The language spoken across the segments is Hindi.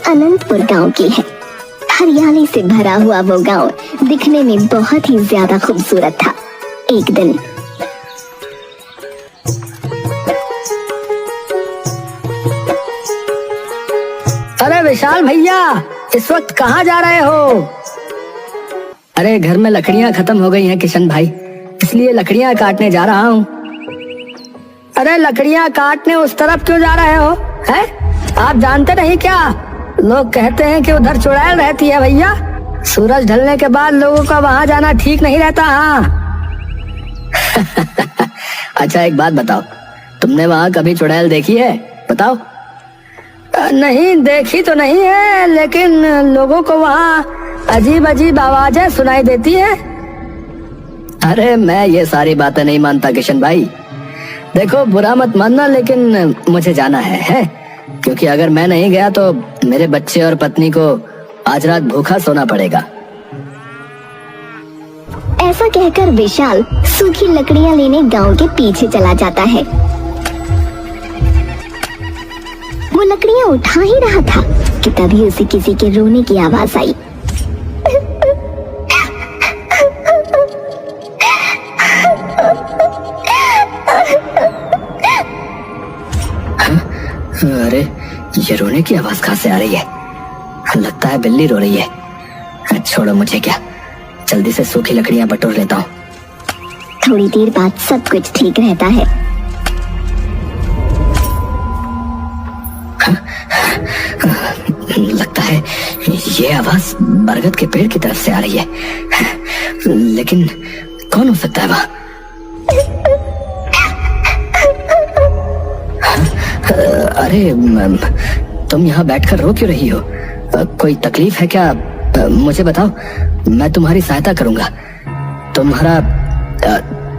अनंतपुर गांव की है। हरियाली से भरा हुआ वो गांव दिखने में बहुत ही ज्यादा खूबसूरत था। एक दिन अरे विशाल भैया, इस वक्त कहाँ जा रहे हो? अरे घर में लकड़ियाँ खत्म हो गई हैं किशन भाई, इसलिए लकड़ियाँ काटने जा रहा हूँ। अरे लकड़ियाँ काटने उस तरफ क्यों जा रहे हो? हैं? आप जानते नहीं क्या? लोग कहते हैं कि उधर चुड़ैल रहती है भैया। सूरज ढलने के बाद लोगों का वहाँ जाना ठीक नहीं रहता। हाँ अच्छा एक बात बताओ, तुमने वहाँ कभी चुड़ैल देखी है? बताओ। नहीं देखी तो नहीं है, लेकिन लोगों को वहाँ अजीब अजीब आवाजें सुनाई देती है। अरे मैं ये सारी बातें नहीं मानता किशन भाई। देखो बुरा मत मानना, लेकिन मुझे जाना है? क्योंकि अगर मैं नहीं गया तो मेरे बच्चे और पत्नी को आज रात भूखा सोना पड़ेगा। ऐसा कहकर विशाल सूखी लकड़ियां लेने गांव के पीछे चला जाता है। वो लकड़ियां उठा ही रहा था कि तभी उसे किसी के रोने की आवाज आई। अरे ये रोने की आवाज कहाँ से आ रही है? लगता है बिल्ली रो रही है। छोड़ो मुझे क्या, जल्दी से सूखी लकड़ियां बटोर लेता हूँ। थोड़ी देर बाद सब कुछ ठीक रहता है। लगता है ये आवाज बरगद के पेड़ की तरफ से आ रही है, लेकिन कौन हो सकता है वहाँ? अरे तुम यहाँ बैठकर रो क्यों रही हो? कोई तकलीफ है क्या? मुझे बताओ, मैं तुम्हारी सहायता करूंगा। तुम्हारा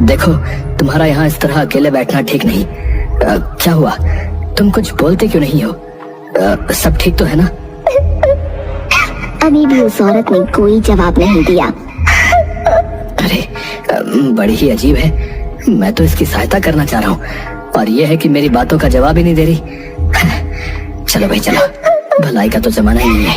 देखो, तुम्हारा यहाँ इस तरह अकेले बैठना ठीक नहीं। क्या हुआ? तुम कुछ बोलते क्यों नहीं हो? सब ठीक तो है ना? अभी भी उस औरत ने कोई जवाब नहीं दिया। अरे बड़ी ही अजीब है। मैं तो इसकी सहायता करना चाह रहा हूँ और ये है कि मेरी बातों का जवाब ही नहीं दे रही। चलो भाई चलो, भलाई का तो जमाना ही नहीं है।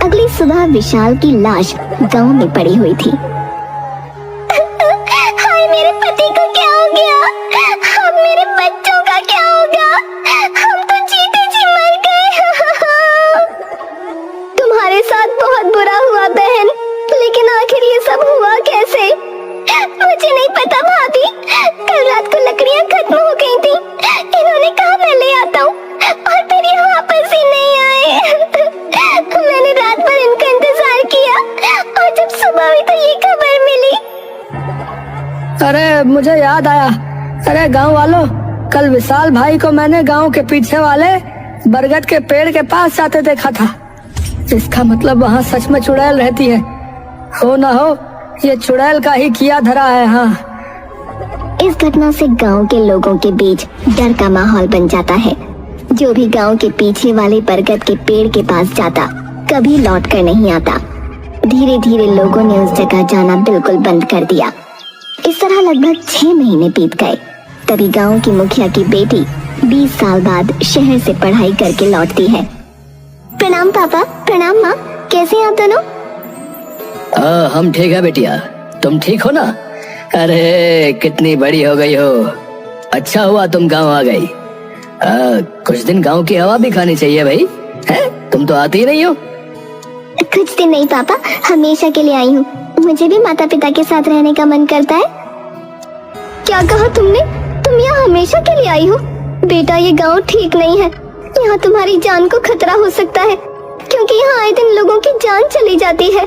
अगली सुबह विशाल की लाश गांव में पड़ी हुई थी। हाय मेरे पति को क्या हो गया? अब मेरे बच्चों का क्या होगा? हम तो जीते जी मर गए। तुम्हारे साथ बहुत बुरा हुआ बहन, लेकिन आखिर ये सब हुआ कैसे? मुझे नहीं पता भाभी। कल रात को लकड़ियाँ खत्म हो गई थी, इन्होंने कहा मैं ले आता हूँ और फिर ये वापस ही नहीं आए। मैंने रात भर इनका इंतजार किया और जब सुबह हुई तो ये खबर मिली। अरे मुझे याद आया। अरे गांव वालों, कल विशाल भाई को मैंने गांव के पीछे वाले बरगद के पेड़ के पास जाते देखा था। इसका मतलब वहाँ सच में चुड़ैल रहती है। हो ना हो ये चुड़ैल का ही किया धरा है। हाँ, इस घटना से गांव के लोगों के बीच डर का माहौल बन जाता है। जो भी गांव के पीछे वाले बरगद के पेड़ के पास जाता कभी लौट कर नहीं आता। धीरे धीरे लोगों ने उस जगह जाना बिल्कुल बंद कर दिया। इस तरह लगभग 6 महीने बीत गए। तभी गांव की मुखिया की बेटी 20 साल बाद शहर से पढ़ाई करके लौटती है। प्रणाम पापा। प्रणाम माँ। कैसे हैं आप दोनों? हम ठीक है बेटिया, तुम ठीक हो ना? अरे कितनी बड़ी हो गई हो। अच्छा हुआ तुम गांव आ गई। कुछ दिन गांव की हवा भी खानी चाहिए भाई। है? तुम तो आती ही नहीं हो। कुछ दिन नहीं पापा, हमेशा के लिए आई हूँ। मुझे भी माता पिता के साथ रहने का मन करता है। क्या कहा तुमने? तुम यहाँ हमेशा के लिए आई हो? बेटा ये गांव ठीक नहीं है। यहाँ तुम्हारी जान को खतरा हो सकता है, क्योंकि यहाँ आए दिन लोगों की जान चली जाती है।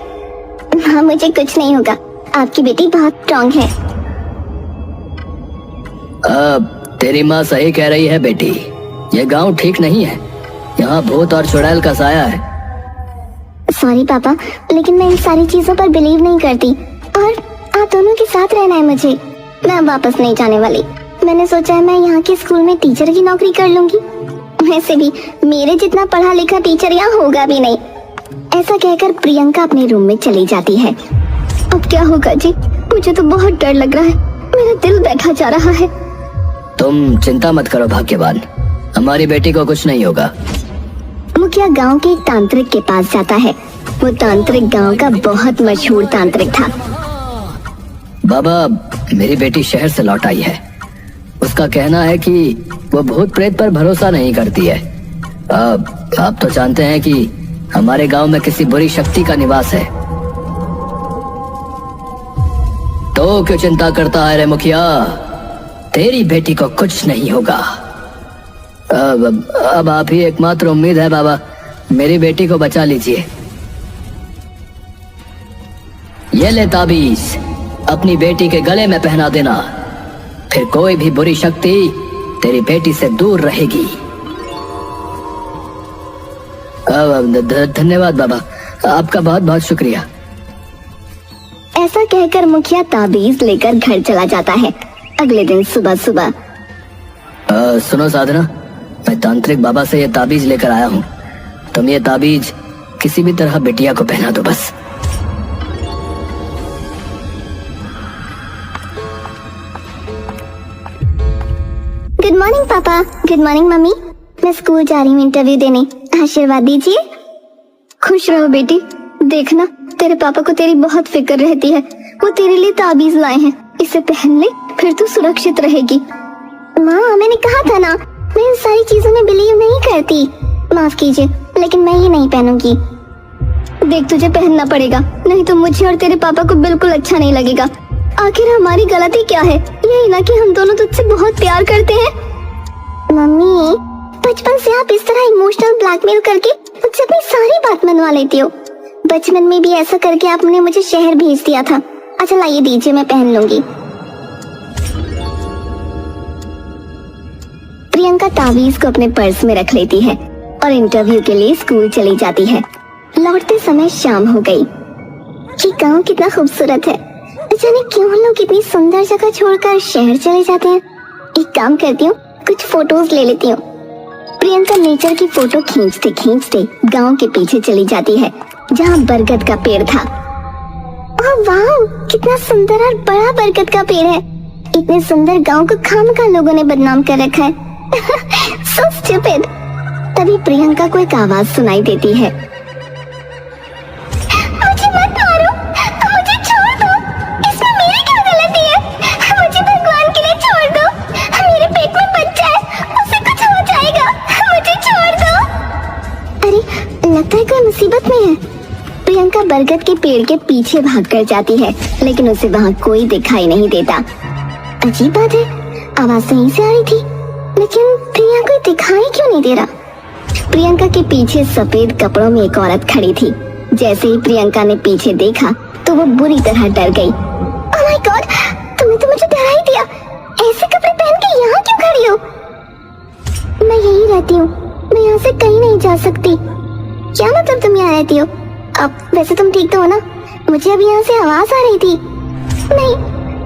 हाँ मुझे कुछ नहीं होगा, आपकी बेटी बहुत स्ट्रॉन्ग है। तेरी माँ सही कह रही है बेटी, ये गांव ठीक नहीं है। यहाँ भूत और चुड़ैल का साया है। सॉरी पापा, लेकिन मैं इन सारी चीजों पर बिलीव नहीं करती और आप दोनों के साथ रहना है मुझे। मैं वापस नहीं जाने वाली। मैंने सोचा है मैं यहाँ के स्कूल में टीचर की नौकरी कर लूंगी। वैसे भी मेरे जितना पढ़ा लिखा टीचर यहाँ होगा भी नहीं। ऐसा कहकर प्रियंका अपने रूम में चली जाती है अब क्या होगा जी? मुझे तो बहुत डर लग रहा है, मेरा दिल बैठा जा रहा है। तुम चिंता मत करो भाग्यवान, हमारी बेटी को कुछ नहीं होगा। मुखिया गांव के एक तांत्रिक के पास जाता है। वो तांत्रिक गांव का बहुत मशहूर तांत्रिक था। बाबा, मेरी बेटी शहर से लौट आई है। उसका कहना है कि वो भूत प्रेत पर भरोसा नहीं करती है। आप तो जानते हैं कि हमारे गांव में किसी बुरी शक्ति का निवास है। तो क्यों चिंता करता है रे मुखिया? तेरी बेटी को कुछ नहीं होगा। अब आप ही एकमात्र उम्मीद है बाबा, मेरी बेटी को बचा लीजिए। ये ले ताबीज, अपनी बेटी के गले में पहना देना, फिर कोई भी बुरी शक्ति तेरी बेटी से दूर रहेगी। धन्यवाद बाबा, आपका बहुत बहुत शुक्रिया। ऐसा कहकर मुखिया ताबीज लेकर घर चला जाता है। अगले दिन सुबह सुबह सुनो साधना, मैं तांत्रिक बाबा से ये ताबीज लेकर आया हूँ। तुम ये ताबीज किसी भी तरह बिटिया को पहना दो बस। गुड मॉर्निंग पापा। Good morning mummy. मैं स्कूल जा रही हूँ इंटरव्यू देने, आशीर्वाद दीजिए। खुश रहो बेटी। देखना, तेरे पापा को तेरी बहुत फिक्र रहती है। वो तेरे लिए ताबीज लाए हैं, इसे पहन ले, फिर तू सुरक्षित रहेगी। माँ, मैंने कहा था ना, मैं इन सारी चीजों में बिलीव नहीं करती। माफ कीजिए, लेकिन मैं ये नहीं पहनूंगी। देख, तुझे पहनना पड़ेगा, नहीं तो मुझे और तेरे पापा को बिल्कुल अच्छा नहीं लगेगा। आखिर हमारी गलती क्या है? यही ना कि हम दोनों तुझसे बहुत प्यार करते हैं। मम्मी, बचपन से आप इस तरह इमोशनल ब्लैकमेल करके मुझसे अपनी सारी बात मनवा लेती हो। बचपन में भी ऐसा करके आपने मुझे शहर भेज दिया था। अच्छा लाइए, दीजिए, मैं पहन लूंगी। प्रियंका ताबीज को अपने पर्स में रख लेती है और इंटरव्यू के लिए स्कूल चली जाती है। लौटते समय शाम हो गई। ये गांव कितना खूबसूरत है। जाने क्यों लोग इतनी सुंदर जगह छोड़कर शहर चले जाते हैं। एक काम करती हूँ, कुछ फोटोज ले लेती हूँ। प्रियंका नेचर की फोटो खींचते खींचते गांव के पीछे चली जाती है, जहाँ बरगद का पेड़ था। ओह वाह, कितना सुंदर और बड़ा बरगद का पेड़ है। इतने सुंदर गांव को खामखा लोगों ने बदनाम कर रखा है। So stupid। तभी प्रियंका को एक आवाज सुनाई देती है। मुझे मत मारो, मुझे छोड़ दो, इसमें मेरी क्या गलती है? मुझे भगवान के लिए छोड़ दो। मेरे पेट में बच्चा है, उसे कुछ हो जाएगा, मुझे छोड़ दो। अरे, लगता है कोई मुसीबत में है। प्रियंका बरगद के पेड़ के पीछे भागकर जाती है, लेकिन उसे वहाँ कोई दिखाई नहीं देता। अजीब बात है, आवाज सही से आ रही थी, लेकिन प्रियंका कोई दिखाई क्यों नहीं दे रहा? प्रियंका के पीछे सफेद कपड़ों में एक औरत खड़ी थी। जैसे ही प्रियंका ने पीछे देखा तो वो बुरी तरह डर गई। ओह माय गॉड, तुमने तो मुझे डरा ही दिया। ऐसे कपड़े पहन के यहाँ क्यों खड़ी हो? मैं यही रहती हूँ, मैं यहाँ से कहीं नहीं जा सकती। क्या मतलब तुम यहाँ रहती हो? अब वैसे तुम ठीक तो हो ना? मुझे अभी यहाँ से आवाज आ रही थी। नहीं,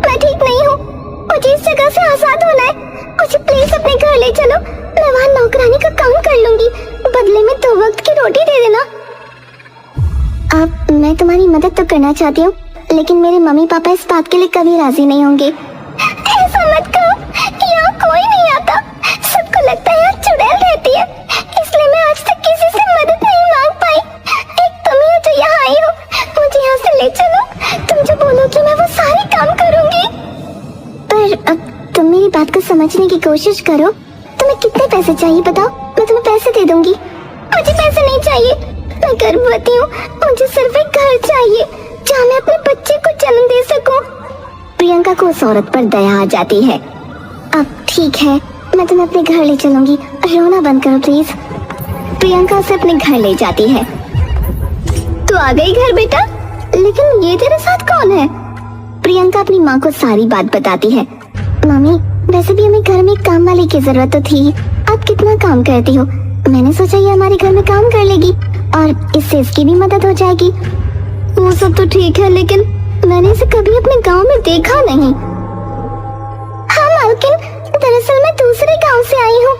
मैं ठीक नहीं हूँ। मुझे इस जगह से आजाद होना है। मुझे प्लीज अपने घर ले चलो, मैं वहाँ नौकरानी का काम कर लूंगी, बदले में 2 वक्त की रोटी दे देना। अब मैं तुम्हारी मदद तो करना चाहती हूँ, लेकिन मेरे मम्मी पापा इस बात के लिए कभी राजी नहीं होंगे। ऐसा मत करो, यहाँ कोई नहीं आता। सबको लगता है यहाँ चुड़ैल रहती है, इसलिए मैं आज तक किसी से मदद नहीं मांग पाई। एक तुम ही हो जो यहाँ आई हो। मुझे यहाँ से ले चलो, तुम जो बोलोगी मैं वो सारे काम करूंगी। पर अब तुम मेरी बात को समझने की कोशिश करो। तुम्हें कितने पैसे चाहिए बताओ, मैं तुम्हें पैसे दे दूंगी। मुझे पैसे नहीं चाहिए, मैं गर्भवती हूँ। मुझे सिर्फ एक घर चाहिए जहाँ मैं अपने बच्चे को जन्म दे सकूं। प्रियंका को उस औरत पर दया आ जाती है। अब ठीक है, मैं तुम्हें अपने घर ले चलूंगी, रोना बंद करो प्लीज। प्रियंका उसे अपने घर ले जाती है। तू आ गई घर बेटा, लेकिन ये तेरे साथ कौन है? प्रियंका अपनी माँ को सारी बात बताती है। मम्मी, वैसे भी हमें घर में एक काम वाली की जरूरत तो थी। आप कितना काम करती हो, मैंने सोचा ये हमारे घर में काम कर लेगी और इससे इसकी भी मदद हो जाएगी। वो सब तो ठीक है, लेकिन मैंने इसे कभी अपने गांव में देखा नहीं। हाँ मालकिन, दरअसल मैं दूसरे गांव से आई हूँ।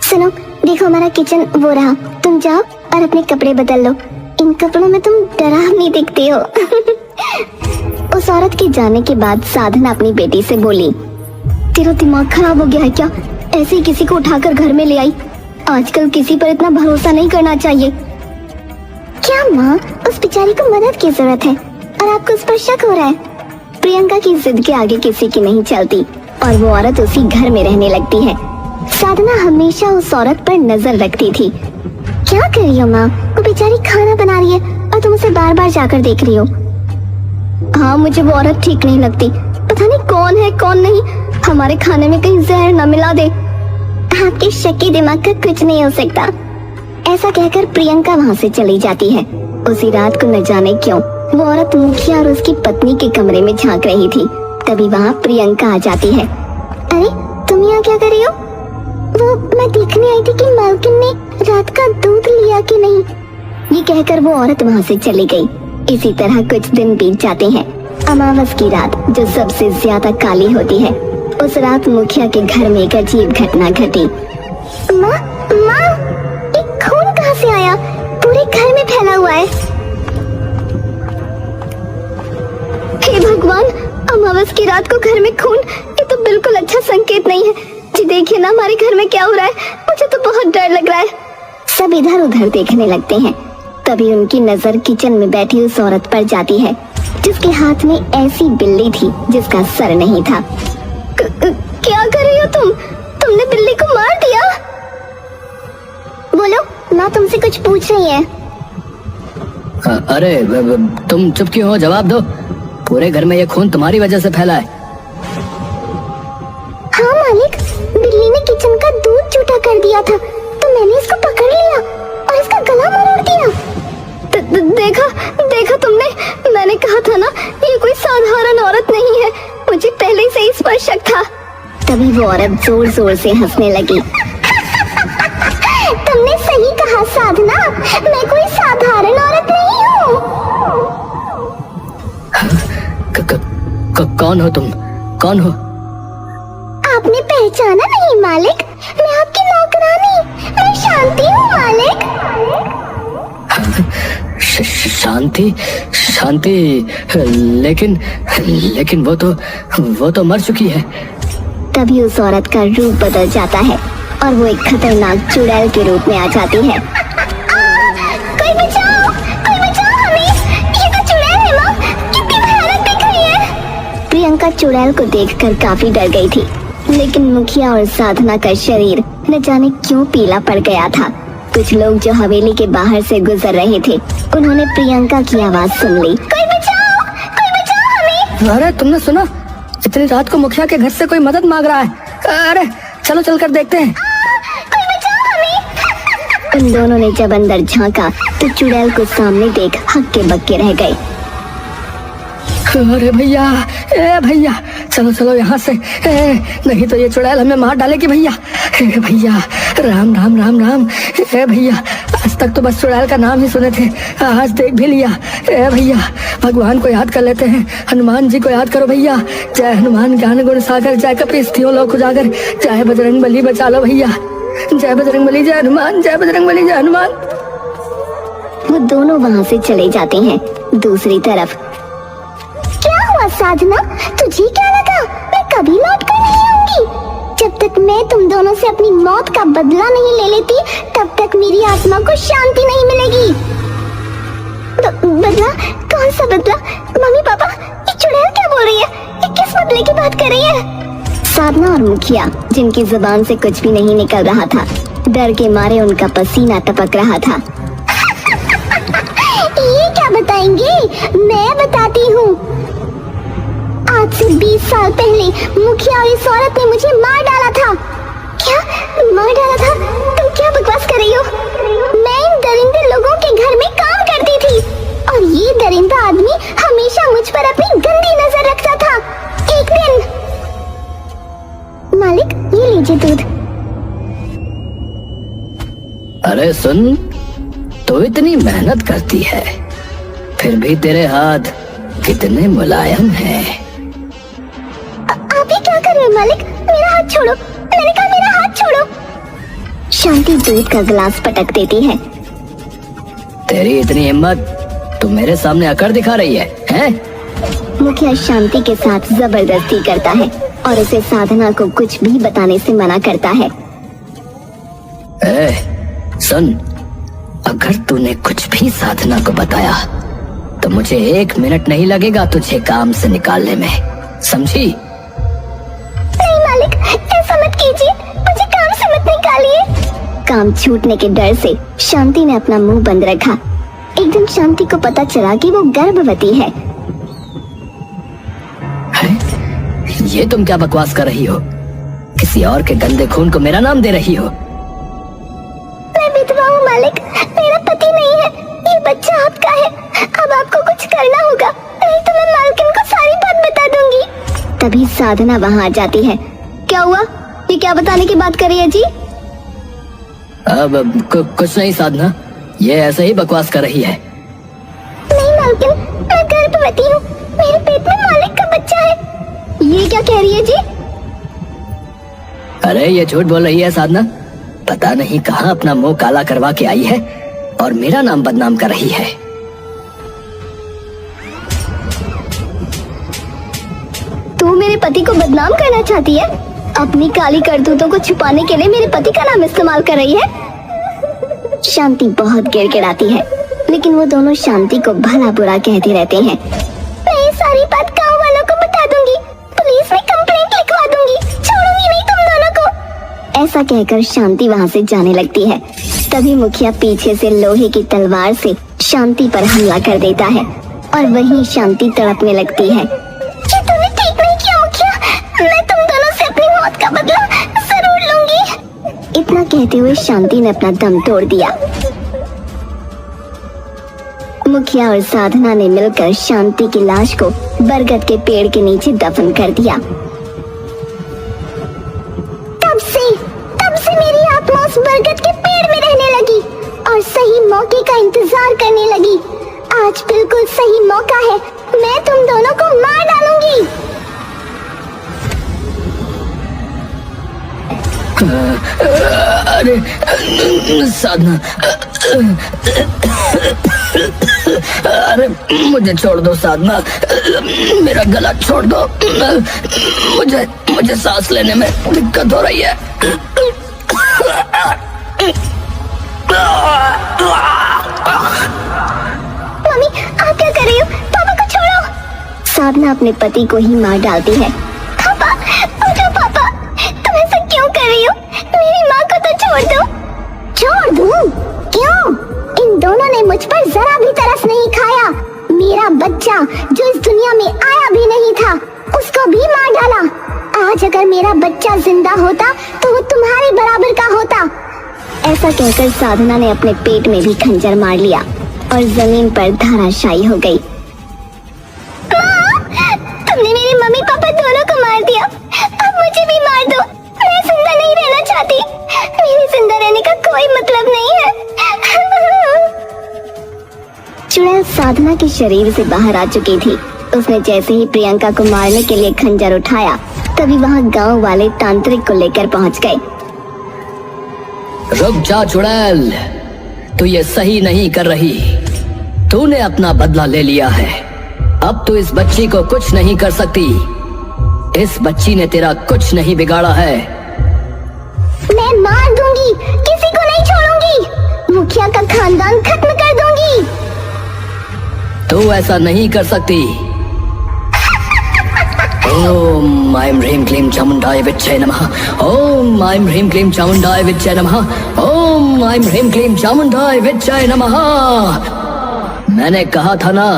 सुनो, देखो हमारा किचन वो रहा, तुम जाओ और अपने कपड़े बदल लो। इन कपड़ों में तुम डरावनी दिखती हो। उस औरत के जाने के बाद साधना अपनी बेटी से बोली, तेरा दिमाग खराब हो गया है क्या? ऐसे ही किसी को उठाकर घर में ले आई? आजकल किसी पर इतना भरोसा नहीं करना चाहिए। क्या माँ, उस बेचारी को मदद की जरूरत है और आपको उस पर शक हो रहा है? प्रियंका की जिद के आगे किसी की नहीं चलती और वो औरत उसी घर में रहने लगती है। साधना हमेशा उस औरत पर नजर रखती थी। क्या कर रही हो माँ? वो बेचारी खाना बना रही है और तुम उसे बार बार जाकर देख रही हो। हाँ, मुझे वो औरत ठीक नहीं लगती। पता नहीं कौन है कौन नहीं, हमारे खाने में कहीं जहर न मिला दे। आपके शक्की दिमाग का कुछ नहीं हो सकता। ऐसा कहकर प्रियंका वहाँ से चली जाती है। उसी रात को न जाने क्यों वो औरत मुखिया और उसकी पत्नी के कमरे में झांक रही थी। तभी वहाँ प्रियंका आ जाती है। अरे तुम यहाँ क्या कर रही हो? वो मैं देखने आई थी कि मालकिन ने रात का दूध लिया कि नहीं। ये कहकर वो औरत वहाँ से चली गई। इसी तरह कुछ दिन बीत जाते हैं। अमावस की रात जो सबसे ज्यादा काली होती है, उस रात मुखिया के घर में एक अजीब घटना घटी। माँ, माँ, ये खून कहाँ से आया? पूरे घर में फैला हुआ है। हे भगवान, अमावस की रात को घर में खून, ये तो बिल्कुल अच्छा संकेत नहीं है। जी देखिए ना हमारे घर में क्या हो रहा है, मुझे तो बहुत डर लग रहा है। सब इधर उधर देखने लगते हैं। तभी उनकी नजर किचन में बैठी उस औरत पर जाती है जिसके हाथ में ऐसी बिल्ली थी जिसका सर नहीं था। क्या कर रही हो तुम? तुमने बिल्ली को मार दिया? बोलो, माँ तुमसे कुछ पूछ रही है। अरे तुम चुप क्यों हो? जवाब दो। पूरे घर में ये खून तुम्हारी वजह से फैला है। हाँ मालिक, बिल्ली ने किचन का दूध झूठा कर दिया था तो मैंने इसको पकड़ लिया और इसका गला मरोड़ दिया। देखा तुमने? मैंने कहा था ना, ये कोई साधारण औरत नहीं है। मुझे पहले से इस पर शक था। तभी वो औरत जोर जोर से हंसने लगी। तुमने सही कहा साधना, मैं कोई साधारण औरत नहीं हूँ। कौन हो तुम? कौन हो? आपने पहचाना नहीं मालिक? मैं आपकी नौकरानी, मैं शांति हूँ मालिक। शांति? शांति? लेकिन वो तो मर चुकी है। तभी उस औरत का रूप बदल जाता है और वो एक खतरनाक चुड़ैल के रूप में आ जाती है। कोई बचाओ हमें! ये तो चुड़ैल है माँ, कितनी भयानक दिख रही है। प्रियंका चुड़ैल को देखकर काफी डर गई थी, लेकिन मुखिया और साधना का शरीर न जाने क्यों पीला पड़ गया था। कुछ लोग जो हवेली के बाहर से गुजर रहे थे, उन्होंने प्रियंका की आवाज सुन ली। कोई बचाओ हमें! अरे तुमने सुना? इतनी रात को मुखिया के घर से कोई मदद मांग रहा है। अरे चलो चलकर देखते हैं। कोई बचाओ हमें! उन दोनों ने जब अंदर झांका तो चुड़ैल को सामने देख हक्के बक्के रह गए। अरे भैया, ए भैया, चलो यहाँ से। नहीं तो ये चुड़ैल हमें मार डालेगी भैया। भैया, राम राम राम राम। ए भैया, आज तक तो बस चुड़ैल का नाम ही सुने थे, आज देख भी लिया। ए भैया, भगवान को याद कर लेते हैं। हनुमान जी को याद करो भैया। जय हनुमान ज्ञान गुण सागर, जय कपीस लोक उजागर, जय बजरंग बली बचा लो भैया। जय बजरंग बली, जय हनुमान, जय बजरंग बली, जय हनुमान। वो दोनों वहाँ से चले जाते हैं। दूसरी तरफ, क्या हुआ साधना? तुझे क्या लगा मैं कभी लौट कर नहीं आऊंगी? जब तक मैं तुम दोनों से अपनी मौत का बदला नहीं ले लेती, तब तक मेरी आत्मा को शांति नहीं मिलेगी। बदला? कौन सा बदला? मम्मी पापा, ये चुड़ैल क्या बोल रही है? ये किस बदले की बात कर रही है? साधना और मुखिया, जिनकी जुबान से कुछ भी नहीं निकल रहा था, डर के मारे उनका पसीना टपक रहा था। ये क्या बताएंगे? मैं बताती हूँ। आज से 20 साल पहले मुखिया और इस औरत ने मुझे मार डाला था। क्या? मार डाला था? तुम क्या बकवास कर रही हो? मैं इन दरिंदे लोगों के घर में काम करती थी और ये दरिंदा आदमी हमेशा मुझ पर अपनी गंदी नजर रखता था। एक दिन, मालिक ये लीजिए दूध। अरे सुन, तो इतनी मेहनत करती है, फिर भी तेरे हाथ कितने मुलायम हैं। आप ये क्या कर रहे हो मालिक? मेरा हाथ छोड़ो, मैंने कहा मेरा हाथ छोड़ो। शांति दूध का गिलास पटक देती है। तेरी इतनी हिम्मत, तू मेरे सामने अकड़ दिखा रही है, हैं? मुखिया शांति के साथ जबरदस्ती करता है और उसे साधना को कुछ भी बताने से मना करता है। सुन, अगर तूने कुछ भी साधना को बताया तो मुझे 1 मिनट नहीं लगेगा तुझे काम से निकालने में, समझी? नहीं मालिक, ऐसा मत कीजिए, मुझे काम से मत निकालिए। काम छूटने के डर से शांति ने अपना मुंह बंद रखा। एक दिन शांति को पता चला कि वो गर्भवती है। ये तुम क्या बकवास कर रही हो? किसी और के गंदे खून को मेरा नाम दे रही हो? मैं विधवा हूँ मालिक, मेरा पति नहीं है। ये बच्चा आपका है, अब आपको कुछ करना होगा, नहीं तो मैं मालकिन को सारी बात बता दूंगी। तभी साधना वहाँ आ जाती है। क्या हुआ? ये क्या बताने की बात कर रही है जी? अब कुछ नहीं साधना, ये ऐसे ही बकवास कर रही है। नहीं मालकिन, मैं गर्भवती हूँ, मेरे पेट में मालिक का बच्चा है। ये क्या कह रही है जी? अरे ये झूठ बोल रही है साधना, पता नहीं कहाँ अपना मुंह काला करवा के आई है और मेरा नाम बदनाम कर रही है। तू मेरे पति को बदनाम करना चाहती है? अपनी काली करतूतों को छुपाने के लिए मेरे पति का नाम इस्तेमाल कर रही है। शांति बहुत गिड़गिड़ाती है, लेकिन वो दोनों शांति को भला बुरा कहते रहते हैं। मैं ये सारी बात गाँव वालों को बता दूंगी, पुलिस में कंप्लेंट लिखवा दूंगी, छोड़ूंगी नहीं तुम दोनों को। ऐसा कहकर शांति वहाँ से जाने लगती है। तभी मुखिया पीछे से लोहे की तलवार से शांति पर हमला कर देता है और वहीं शांति तड़पने लगती है। ये तूने ठीक नहीं किया मुखिया, मैं तुम दोनों से अपनी मौत का बदला जरूर लूंगी। इतना कहते हुए शांति ने अपना दम तोड़ दिया। मुखिया और साधना ने मिलकर शांति की लाश को बरगद के पेड़ के नीचे दफन कर दिया। तब से मेरी आत्मा उस बरगद के पेड़ में रहने लगी और सही मौके का इंतजार करने लगी। आज बिल्कुल सही मौका है, मैं तुम दोनों को मार डालूंगी। अरे साधना, अरे मुझे छोड़ दो साधना, मेरा गला छोड़ दो, मुझे सांस लेने में दिक्कत हो रही है। मम्मी, आप क्या कर रही हो? पापा को छोड़ो। साधना अपने पति को ही मार डालती है। पापा, उठो पापा, तुम ऐसा क्यों कर रही हो? मेरी माँ को तो छोड़ दो। छोड़ दूं? क्यों? इन दोनों ने मुझ पर जरा भी तरस नहीं खाया। मेरा बच्चा जो इस दुनिया में आया भी नहीं था, उसको भी मार डाला। आज अगर मेरा बच्चा जिंदा होता तो वो तुम्हारे बराबर का होता। ऐसा कहकर साधना ने अपने पेट में भी खंजर मार लिया और जमीन पर धराशायी हो गई। तुमने मेरे मम्मी पापा दोनों को मार दिया, अब मुझे भी मार दो। मैं जिंदा नहीं रहना चाहती, मेरे जिंदा रहने का कोई मतलब नहीं है। चुड़ैल साधना के शरीर से बाहर आ चुकी थी। उसने जैसे ही प्रियंका को मारने के लिए खंजर उठाया, तभी वहाँ गांव वाले तांत्रिक को लेकर पहुँच गए। रुक जा चुड़ैल, तू ये सही नहीं कर रही। तूने अपना बदला ले लिया है, अब तू इस बच्ची को कुछ नहीं कर सकती। इस बच्ची ने तेरा कुछ नहीं बिगाड़ा है। मैं मार दूंगी, किसी को नहीं छोड़ूंगी, मुखिया का खानदान खत्म कर दूंगी। तू ऐसा नहीं कर सकती। ओम ऐं ह्रीं क्लीं चामुंडाय विच्चे नमः। ओम ऐं ह्रीं क्लीं चामुंडाय विच्चे नमः। ओम ऐं ह्रीं क्लीं चामुंडाय विच्चे नमः। मैंने कहा था ना,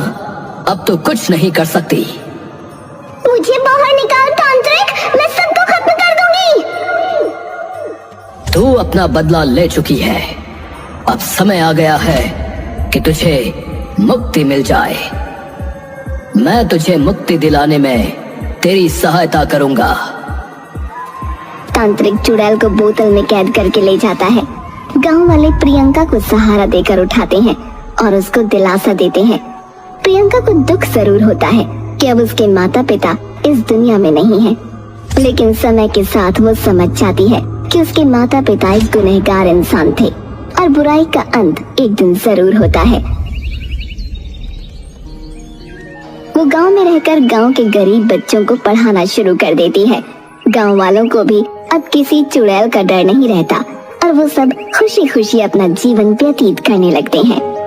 अब तो कुछ नहीं कर सकती। मुझे बाहर निकाल तांत्रिक, मैं सबको खत्म कर दूंगी। तू अपना बदला ले चुकी है, अब समय आ गया है कि तुझे मुक्ति मिल जाए। मैं तुझे मुक्ति दिलाने में तेरी सहायता करूंगा। तांत्रिक चुड़ैल को बोतल में कैद करके ले जाता है। गांव वाले प्रियंका को सहारा देकर उठाते हैं और उसको दिलासा देते हैं। प्रियंका को दुख जरूर होता है कि अब उसके माता पिता इस दुनिया में नहीं हैं, लेकिन समय के साथ वो समझ जाती है कि उसके माता पिता एक गुनहगार इंसान थे और बुराई का अंत एक दिन जरूर होता है। वो गांव में रहकर गांव के गरीब बच्चों को पढ़ाना शुरू कर देती है। गांव वालों को भी अब किसी चुड़ैल का डर नहीं रहता और वो सब खुशी खुशी अपना जीवन व्यतीत करने लगते हैं।